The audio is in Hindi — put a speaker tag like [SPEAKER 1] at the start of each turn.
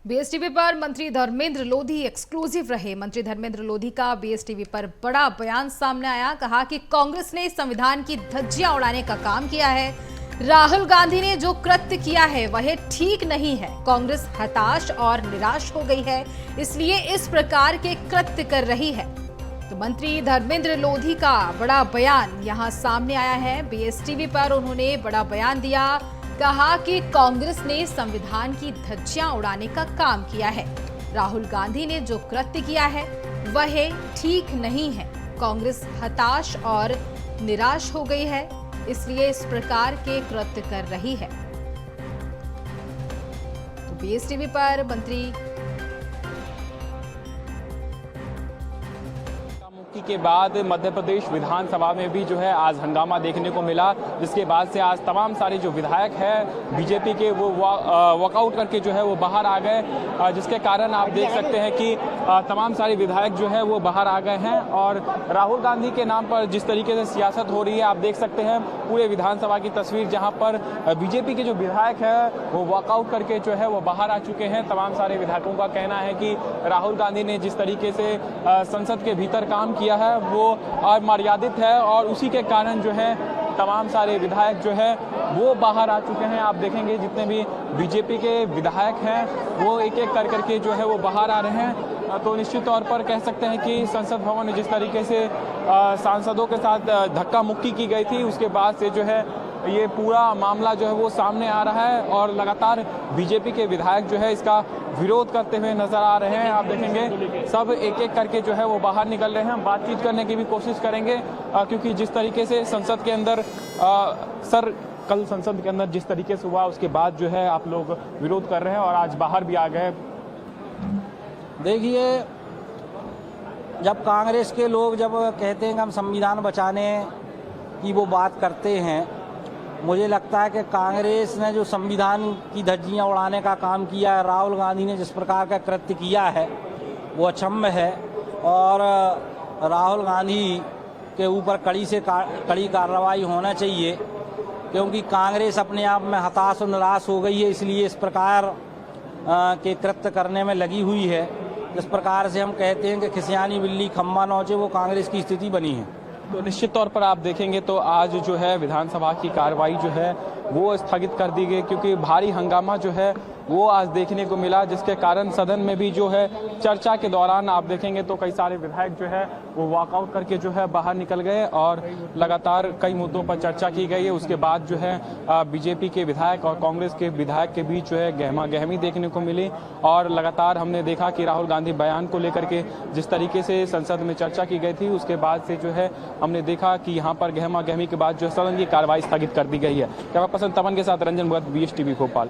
[SPEAKER 1] बीएसटीवी पर मंत्री धर्मेंद्र लोधी एक्सक्लूसिव रहे। मंत्री धर्मेंद्र लोधी का बीएसटीवी पर बड़ा बयान सामने आया। कहा कि कांग्रेस ने संविधान की धज्जियां उड़ाने का काम किया है। राहुल गांधी ने जो कृत्य किया है वह ठीक नहीं है। कांग्रेस हताश और निराश हो गई है, इसलिए इस प्रकार के कृत्य कर रही है। तो मंत्री धर्मेंद्र लोधी का बड़ा बयान यहां सामने आया है। बीएसटीवी पर उन्होंने बड़ा बयान दिया। कहा कि कांग्रेस ने संविधान की धज्जियां उड़ाने का काम किया है। राहुल गांधी ने जो कृत्य किया है वह ठीक नहीं है। कांग्रेस हताश और निराश हो गई है, इसलिए इस प्रकार के कृत्य कर रही है। तो बीएसटीवी पर मंत्री
[SPEAKER 2] के बाद मध्य प्रदेश विधानसभा में भी जो है आज हंगामा देखने को मिला, जिसके बाद से आज तमाम सारे जो विधायक हैं बीजेपी के वो वॉकआउट करके जो है वो बाहर आ गए, जिसके कारण आप देख सकते हैं कि तमाम सारे विधायक जो है वो बाहर आ गए हैं। और राहुल गांधी के नाम पर जिस तरीके से सियासत हो रही है, आप देख सकते हैं पूरे विधानसभा की तस्वीर, जहाँ पर बीजेपी के जो विधायक है वो वॉकआउट करके जो है वो बाहर आ चुके हैं। तमाम सारे विधायकों का कहना है कि राहुल गांधी ने जिस तरीके से संसद के भीतर काम किया है वो अमर्यादित है, और उसी के कारण जो है तमाम सारे विधायक जो है वो बाहर आ चुके हैं। आप देखेंगे जितने भी बीजेपी के विधायक हैं वो एक एक कर करके जो है वो बाहर आ रहे हैं। तो निश्चित तौर पर कह सकते हैं कि संसद भवन में जिस तरीके से सांसदों के साथ धक्का मुक्की की गई थी, उसके बाद से जो है ये पूरा मामला जो है वो सामने आ रहा है, और लगातार बीजेपी के विधायक जो है इसका विरोध करते हुए नजर आ रहे हैं। आप देखेंगे सब एक एक करके जो है वो बाहर निकल रहे हैं। बातचीत करने की भी कोशिश करेंगे, क्योंकि जिस तरीके से संसद के अंदर कल संसद के अंदर जिस तरीके से हुआ, उसके बाद जो है आप लोग विरोध कर रहे हैं और आज बाहर भी आ गए।
[SPEAKER 3] देखिए, जब कांग्रेस के लोग जब कहते हैं कि हम संविधान बचाने की वो बात करते हैं, मुझे लगता है कि कांग्रेस ने जो संविधान की धज्जियां उड़ाने का काम किया है, राहुल गांधी ने जिस प्रकार का कृत्य किया है वो अक्षम्य है, और राहुल गांधी के ऊपर कड़ी से कड़ी कार्रवाई होना चाहिए, क्योंकि कांग्रेस अपने आप में हताश और निराश हो गई है, इसलिए इस प्रकार के कृत्य करने में लगी हुई है। जिस प्रकार से हम कहते हैं कि खिसियानी बिल्ली खम्बा नोचे, वो कांग्रेस की स्थिति बनी है।
[SPEAKER 2] तो निश्चित तौर पर आप देखेंगे तो आज जो है विधानसभा की कार्रवाई जो है वो स्थगित कर दी गई, क्योंकि भारी हंगामा जो है वो आज देखने को मिला, जिसके कारण सदन में भी जो है चर्चा के दौरान आप देखेंगे तो कई सारे विधायक जो है वो वॉकआउट करके जो है बाहर निकल गए, और लगातार कई मुद्दों पर चर्चा की गई है। उसके बाद जो है बीजेपी के विधायक और कांग्रेस के विधायक के बीच जो है गहमा गहमी देखने को मिली, और लगातार हमने देखा कि राहुल गांधी बयान को लेकर के जिस तरीके से संसद में चर्चा की गई थी, उसके बाद से जो है हमने देखा कि यहाँ पर गहमा गहमी के बाद जो सदन की कार्रवाई स्थगित कर दी गई है। कैमरा पर्सन तमन के साथ रंजन भगत, बीएसटीवी भोपाल।